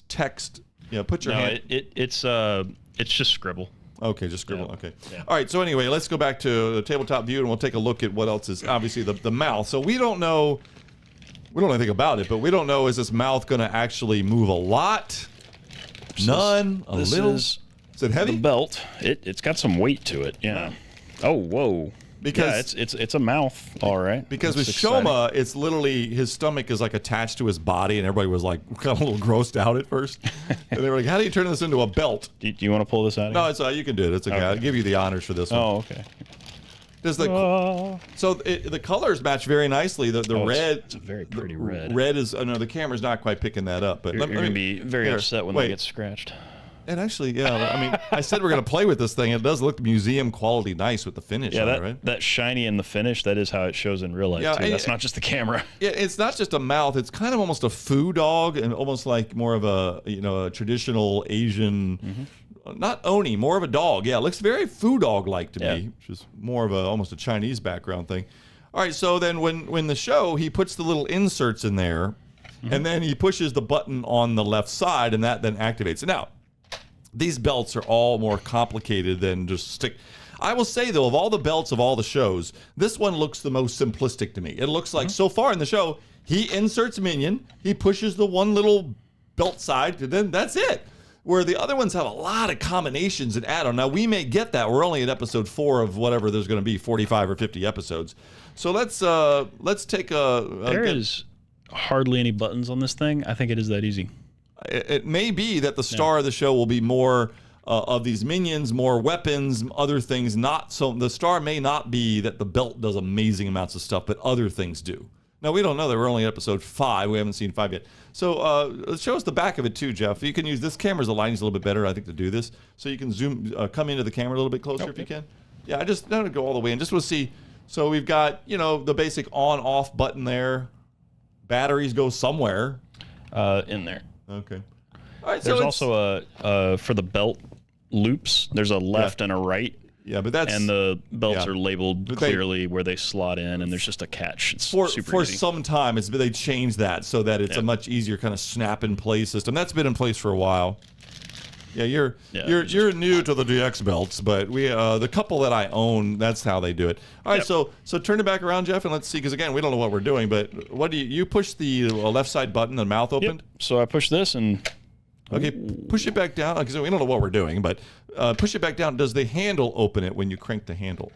text. Yeah, put your hand... It's just scribble. Okay, just scribble. Yeah. Okay. Yeah. All right, so anyway, let's go back to the tabletop view, and we'll take a look at what else is obviously the mouth. So we don't know anything about it, but we don't know, is this mouth going to actually move a lot? None? A little? Is it heavy? The belt. It's got some weight to it, yeah. Oh, whoa. Because it's a mouth, all right. Because with Shoma, it's literally his stomach is like attached to his body, and everybody was like kind of a little grossed out at first. And they were like, "How do you turn this into a belt?" Do you want to pull this out? No, it's you can do it. It's okay. I'll give you the honors for this one. Oh, okay. Does the colors match very nicely. The red. It's a very pretty red. Red is. No, the camera's not quite picking that up. But you're going to be very upset when they get scratched. And actually, yeah, I mean, I said we're going to play with this thing. It does look museum quality nice with the finish on it, right? That shiny in the finish, that is how it shows in real life, too. That's not just the camera. Yeah, it's not just a mouth. It's kind of almost a foo dog and almost like more of a traditional Asian, not oni, more of a dog. Yeah, it looks very foo dog-like to me, which is more of almost a Chinese background thing. All right, so then when the show, he puts the little inserts in there, and then he pushes the button on the left side, and that then activates it. Now, these belts are all more complicated than just stick. I will say, though, of all the belts of all the shows, this one looks the most simplistic to me. It looks like so far in the show, he inserts minion, he pushes the one little belt side, and then that's it. Where the other ones have a lot of combinations and add-on. Now, we may get that. We're only at episode 4 of whatever there's going to be, 45 or 50 episodes. So let's take There is hardly any buttons on this thing. I think it is that easy. It may be that the star of the show will be more of these minions, more weapons, other things. Not so. The star may not be that the belt does amazing amounts of stuff, but other things do. Now, we don't know that we're only at episode 5. We haven't seen 5 yet. So show us the back of it too, Jeff. You can use this camera's aligning's a little bit better, I think, to do this. So you can zoom, come into the camera a little bit closer if you can. Yeah, I just don't go all the way in. Just want to see. So we've got the basic on-off button there. Batteries go somewhere. In there. Okay. All right. There's also a for the belt loops. There's a left and a right. Yeah, but that's the belts are labeled clearly where they slot in, and there's just a catch. It's super easy. Some time they changed that so that it's a much easier kind of snap and play system. That's been in place for a while. Yeah, you're new to the DX belts, but we the couple that I own, that's how they do it. All right, so turn it back around, Jeff, and let's see, because again, we don't know what we're doing, but what do you push the left side button, the mouth opened? Yep. So I push this and okay, push it back down, because we don't know what we're doing, but push it back down. Does the handle open it when you crank the handle?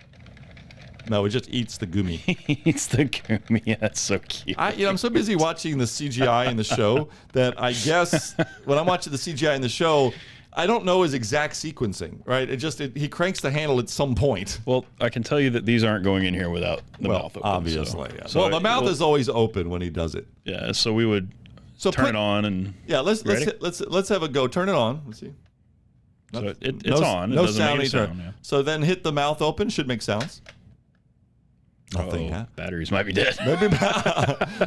No, it just eats the gumi. Eats the gumi. Yeah, that's so cute. I'm so busy watching the CGI in the show that I guess when I'm watching the CGI in the show, I don't know his exact sequencing, right? He cranks the handle at some point. Well, I can tell you that these aren't going in here without the mouth open. Obviously. Yeah. So the mouth is always open when he does it. Yeah, so we would turn it on and let's have a go. Turn it on. Let's see. So it's on. No sound anytime. Yeah. So then hit the mouth open. Should make sounds. Nothing. Batteries might be dead. Maybe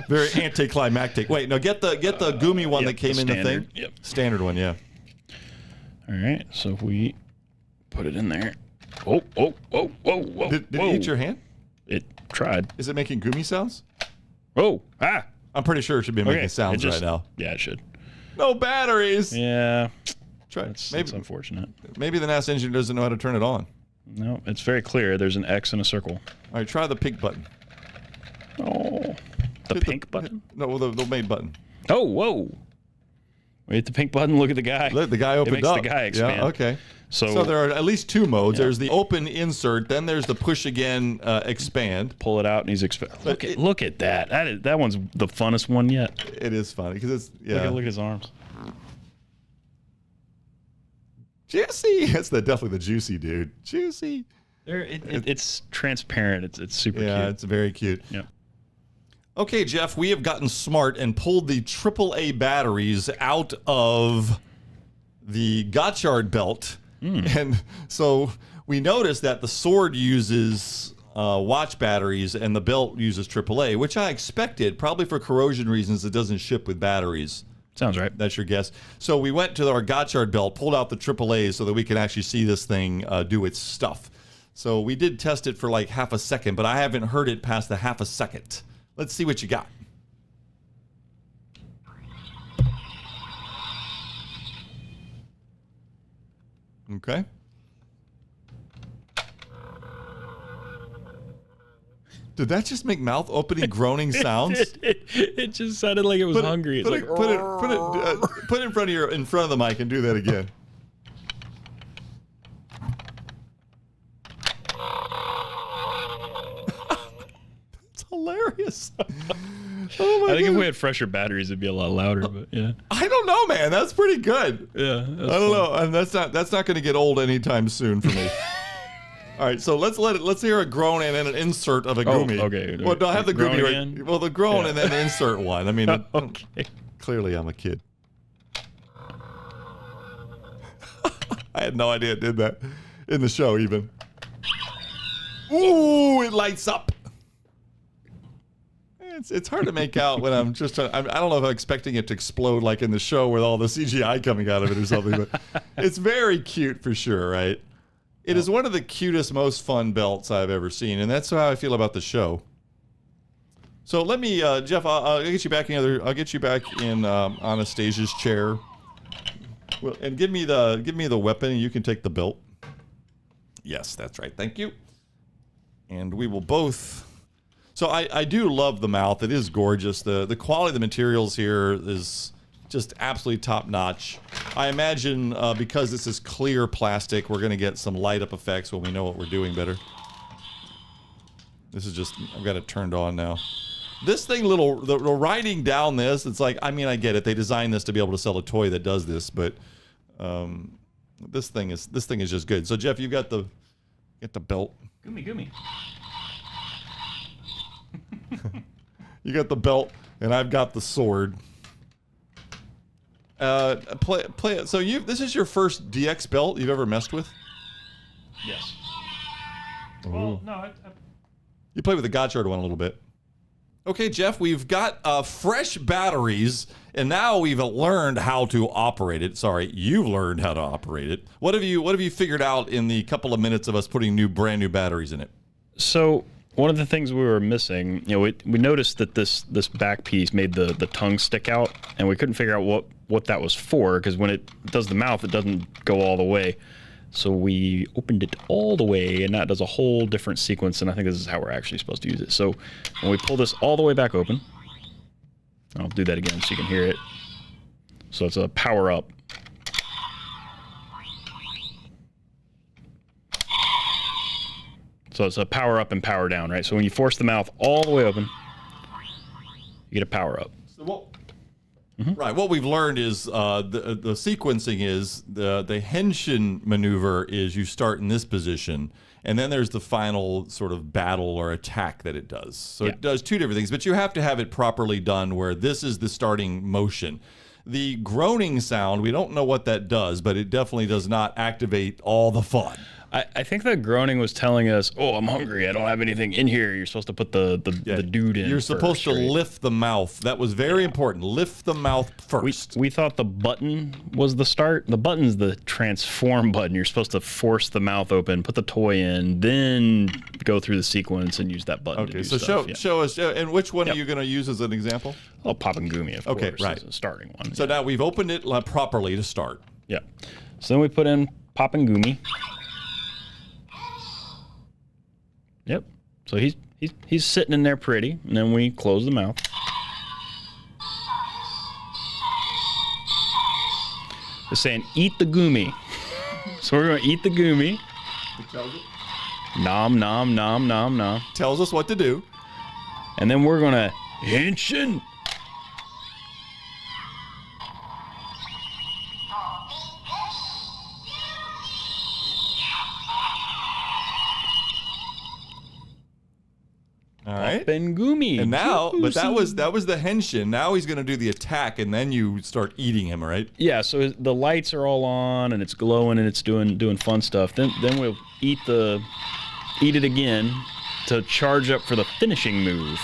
very anticlimactic. Wait, no. Get the Gumi one that came in the thing. Yep. Standard one. Yeah. All right. So if we put it in there. Oh, whoa, whoa, whoa, whoa. Did it eat your hand? It tried. Is it making gumi sounds? Oh, ah. I'm pretty sure it should be making sounds right now. Yeah, it should. No batteries. Yeah. That's unfortunate. Maybe the NAS engineer doesn't know how to turn it on. No, it's very clear. There's an X and a circle. All right, try the pink button. Oh, the pink button? No, the main button. Oh, whoa. We hit the pink button. Look at the guy. Look, the guy opened up. It makes the guy expand. Yeah, okay. So there are at least two modes. Yeah. There's the open insert, then there's the push again expand. Pull it out and he's look at that. That one's the funnest one yet. It is funny because it's look at his arms. Juicy. That's definitely the juicy dude. Juicy. It's transparent. It's super cute. Yeah, it's very cute. Yeah. Okay, Jeff, we have gotten smart and pulled the AAA batteries out of the Gotchard belt. And so we noticed that the sword uses watch batteries and the belt uses AAA, which I expected. Probably for corrosion reasons, it doesn't ship with batteries. Sounds right. That's your guess. So we went to our Gotchard belt, pulled out the AAAs so that we can actually see this thing do its stuff. So we did test it for like half a second, but I haven't heard it past the half a second. Let's see what you got. Okay. Did that just make mouth opening groaning sounds? It just sounded like it was hungry. Put it in front of the mic and do that again. It's hilarious. Oh my I think if we had fresher batteries, it'd be a lot louder. But yeah, I don't know, man. That's pretty good. Yeah, I don't know, and that's not going to get old anytime soon for me. All right, so let's hear a groan and then an insert of a gumi. Okay. Well, don't have the gumi right. Again? Well, the groan and then the insert one. I mean, okay. Clearly I'm a kid. I had no idea it did that in the show even. Ooh, it lights up. It's hard to make out when I'm just trying. I don't know if I'm expecting it to explode like in the show with all the CGI coming out of it or something, but it's very cute for sure, right? It is one of the cutest, most fun belts I've ever seen, and that's how I feel about the show. So let me, Jeff. I'll get you back in. I'll get you back in Anastasia's chair. Well, and give me the weapon, and you can take the belt. Yes, that's right. Thank you. And we will both. So I do love the mouth. It is gorgeous. The quality of the materials here is just absolutely top notch. I imagine because this is clear plastic, we're going to get some light up effects when we know what we're doing better. This is just, I've got it turned on now. This thing, the writing down this, it's like, I mean, I get it. They designed this to be able to sell a toy that does this, but this thing is just good. So Jeff, you got the belt. Gumi. You got the belt, and I've got the sword. Play it. So this is your first DX belt you've ever messed with? Yes. Ooh. Well, no, You played with the Gotchard one a little bit. Okay, Jeff, we've got fresh batteries, and now we've learned how to operate it. Sorry, you've learned how to operate it. What have you figured out in the couple of minutes of us putting brand new batteries in it? So one of the things we were missing, we noticed that this back piece made the tongue stick out, and we couldn't figure out what that was for, because when it does the mouth, it doesn't go all the way. So we opened it all the way, and that does a whole different sequence, and I think this is how we're actually supposed to use it. So when we pull this all the way back open, I'll do that again so you can hear it. So it's a power up. So it's a power up and power down, right? So when you force the mouth all the way open, you get a power up. So right. What we've learned is the sequencing is the henshin maneuver is you start in this position, and then there's the final sort of battle or attack that it does. So It does two different things, but you have to have it properly done where this is the starting motion. The groaning sound, we don't know what that does, but it definitely does not activate all the fun. I think the groaning was telling us, "Oh, I'm hungry. I don't have anything in here." You're supposed to put the dude in. You're supposed to lift the mouth. That was very important. Lift the mouth first. We thought the button was the start. The button's the transform button. You're supposed to force the mouth open, put the toy in, then go through the sequence and use that button. Okay, to do so stuff. show us. And which one are you going to use as an example? Oh, Poppin' Gumi, of course. Right. Is a starting one. So now we've opened it properly to start. Yeah. So then we put in Poppin' Gumi. Yep. So he's sitting in there pretty, and then we close the mouth. They're saying, eat the gumi. So we're going to eat the gumi. Nom, nom, nom, nom, nom. Tells us what to do. And then we're going to henshin. All right. Gumi. And now, but that was the henshin. Now he's going to do the attack, and then you start eating him, right? Yeah. So the lights are all on, and it's glowing, and it's doing fun stuff. Then we'll eat it again to charge up for the finishing move.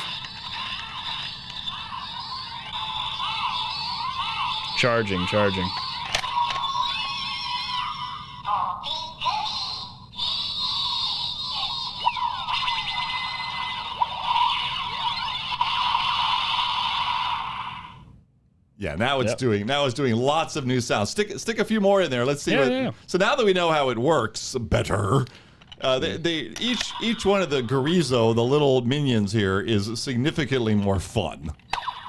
Charging. Yeah, now it's doing lots of new sounds. Stick a few more in there. Let's see. Yeah. So now that we know how it works better, each one of the Gochizo, the little minions here, is significantly more fun.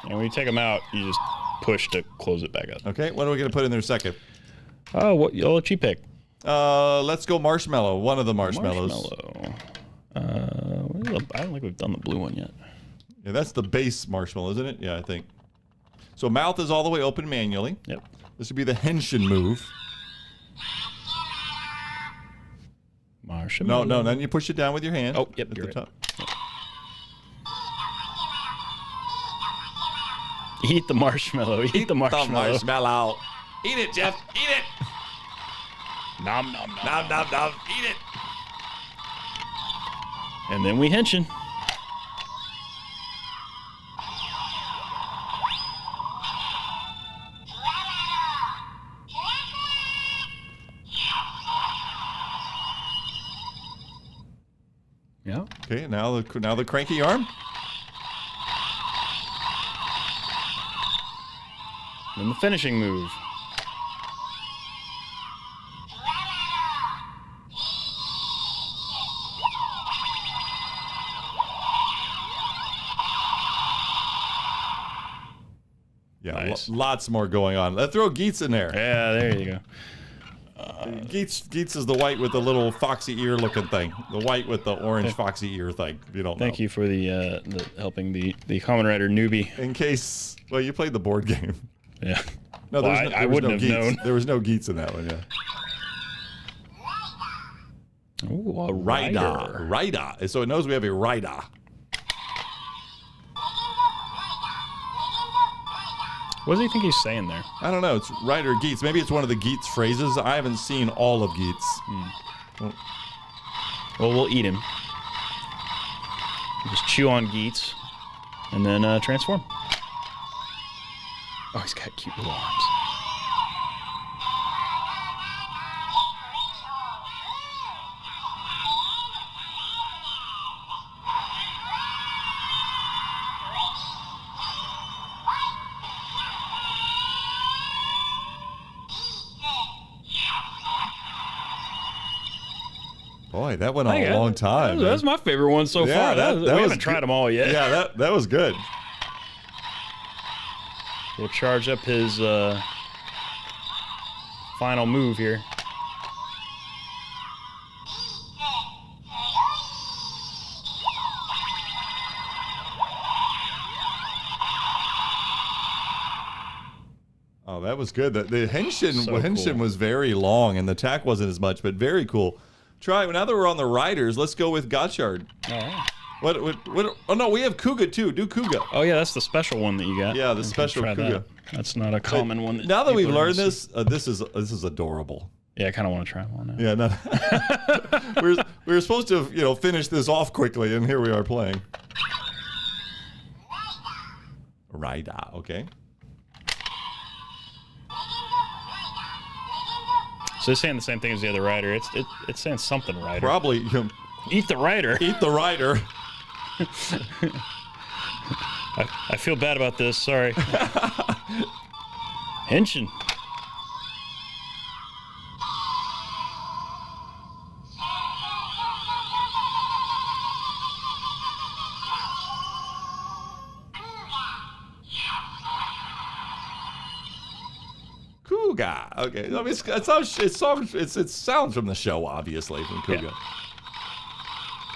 And when you take them out, you just push to close it back up. Okay, what are we going to put in there second? Oh, I'll let you pick. Let's go marshmallow. One of the marshmallows. I don't think we've done the blue one yet. Yeah, that's the base marshmallow, isn't it? Yeah, I think. So mouth is all the way open manually. Yep. This would be the henshin move. Marshmallow. No, then you push it down with your hand. Oh, yep, at you're the right. top. Yep. Eat the marshmallow. Eat the marshmallow. Eat it, Jeff. Eat it. Nom, nom, nom. Nom, nom, nom. Eat it. And then we henshin. Yeah. Okay, now the cranky arm. Then the finishing move. Yeah, nice. Lots more going on. Let's throw Geets in there. Yeah, there you go. Geets is the white with the little foxy ear looking thing. The white with the orange foxy ear thing. If you don't know. Thank you for the helping the Kamen Rider newbie. In case, well, you played the board game. Yeah. No, Well, I wouldn't have known. There was no Geets in that one, yeah. Ooh, a rider. Rider. So it knows we have a rider. What does he think he's saying there? I don't know. It's Rider Geets. Maybe it's one of the Geets phrases. I haven't seen all of Geets. Well, we'll eat him. Just chew on Geets, and then transform. Oh, he's got cute little arms. Boy, that went on a long time. That's my favorite one so far. We haven't tried them all yet. Yeah, that was good. We'll charge up his final move here. Oh, that was good. The henshin cool. was very long, and the attack wasn't as much, but very cool. Try now that we're on the riders. Let's go with Gotchard. All right. What? Oh no, we have Kuga too. Do Kuga. Oh yeah, that's the special one that you got. Yeah, the special Try Kuga. That's not a common one. Now that we've learned this, this is adorable. Yeah, I kind of want to try them on now. Yeah, no. we were supposed to, finish this off quickly, and here we are playing. Right, okay. So it's saying the same thing as the other rider. It's saying something rider. Probably. Eat the rider. Eat the rider. I feel bad about this. Sorry. Henshin. Kuga. Okay. I mean, it sounds from the show, obviously, from Kuga. Yeah.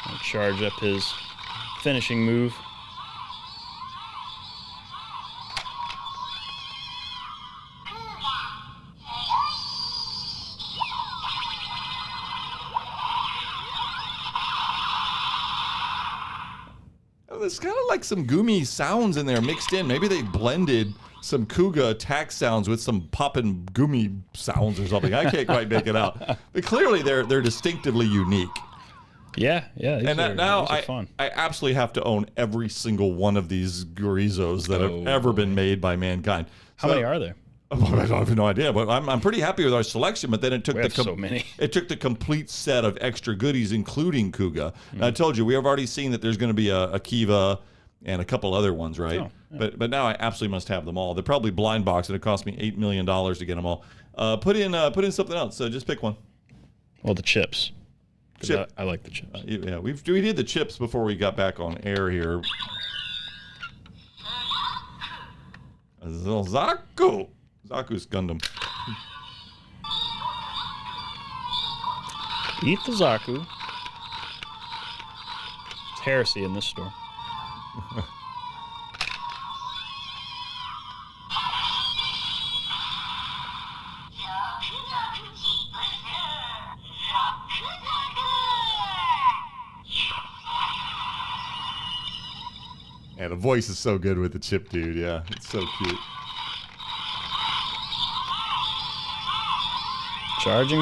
I'll charge up his finishing move. There's kind of like some Gumi sounds in there mixed in. Maybe they blended some Kuga attack sounds with some poppin' Gumi sounds or something. I can't quite make it out. But clearly they're distinctively unique. Yeah. These are fun. I absolutely have to own every single one of these Gochizos that have ever been made by mankind. How many are there? I have no idea, but I'm pretty happy with our selection. But then it took so many. It took the complete set of extra goodies, including Kuga. And I told you we have already seen that there's going to be a Kiva and a couple other ones, right? Oh, yeah. But now I absolutely must have them all. They're probably blind box, and it cost me $8 million to get them all. Put in something else. So just pick one. Well, the chips. Chip. I like the chips. Yeah, we did the chips before we got back on air here. Zaku's Gundam. Eat the Zaku. It's heresy in this store. Yeah, the voice is so good with the chip dude. Yeah, it's so cute. Charging.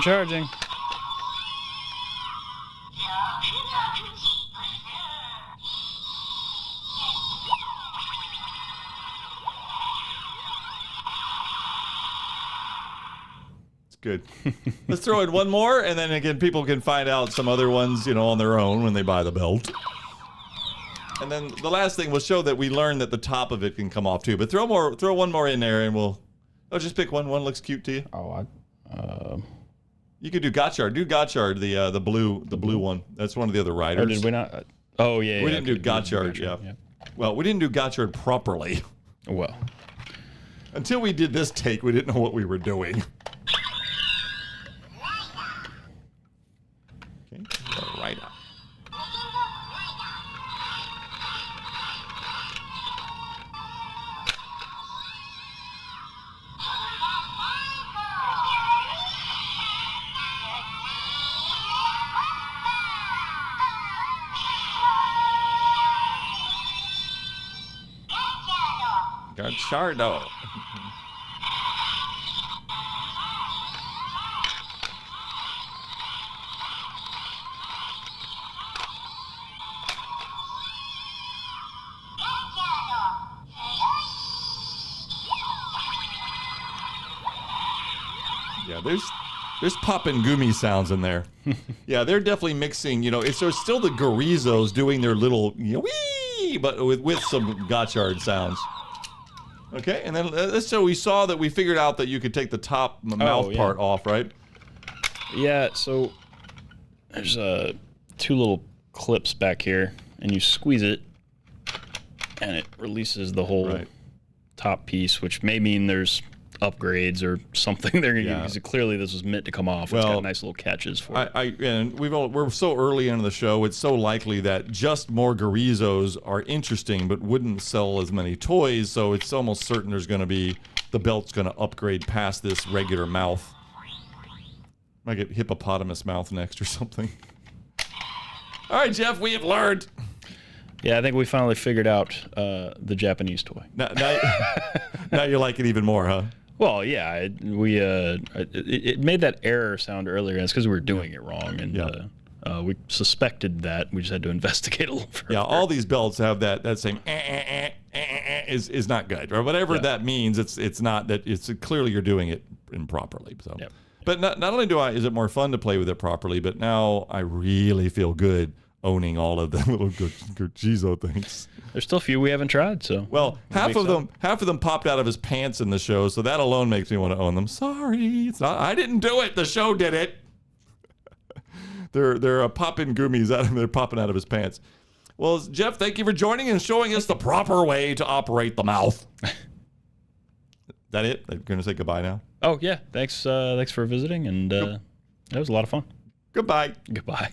It's good. Let's throw in one more, and then again, people can find out some other ones, on their own when they buy the belt. And then the last thing will show that we learned that the top of it can come off too. But throw one more in there, and we'll just pick one. One looks cute to you. You could do Gotchard. Do Gotchard, the blue one. That's one of the other riders. Or did we not? Oh yeah. We didn't do Gotchard. Yeah. Well, we didn't do Gotchard properly. Well, until we did this take, we didn't know what we were doing. Okay, right up. Gotchardo. Yeah, there's poppin' Gumi sounds in there. Yeah, they're definitely mixing, it's still the Gochizos doing their little wee, but with some Gotchard sounds. Okay, and then so we saw that we figured out that you could take the top mouth part off, right? Yeah, so there's two little clips back here, and you squeeze it, and it releases the whole top piece, which may mean there's upgrades or something they're going to use. Clearly, this was meant to come off. It's got nice little catches for it. And we're so early into the show, it's so likely that just more Gochizos are interesting, but wouldn't sell as many toys. So it's almost certain the belt's going to upgrade past this regular mouth. Might get hippopotamus mouth next or something. All right, Jeff, we have learned. Yeah, I think we finally figured out the Japanese toy. Now you like it even more, huh? Well, yeah, it made that error sound earlier, and it's because we were doing it wrong, and we suspected that. We just had to investigate a little further. Yeah, all these belts have that same is not good, or whatever that means. It's not that. It's clearly you're doing it improperly. So, but not only is it more fun to play with it properly, but now I really feel good owning all of the little Gochizo things. There's still a few we haven't tried, so half of them popped out of his pants in the show, so that alone makes me want to own them. Sorry, it's not. I didn't do it. The show did it. They're popping gummies out of. They're popping out of his pants. Well, Jeff, thank you for joining and showing us the proper way to operate the mouth. That it? They're gonna say goodbye now. Oh yeah, thanks for visiting, and that was a lot of fun. Goodbye. Goodbye.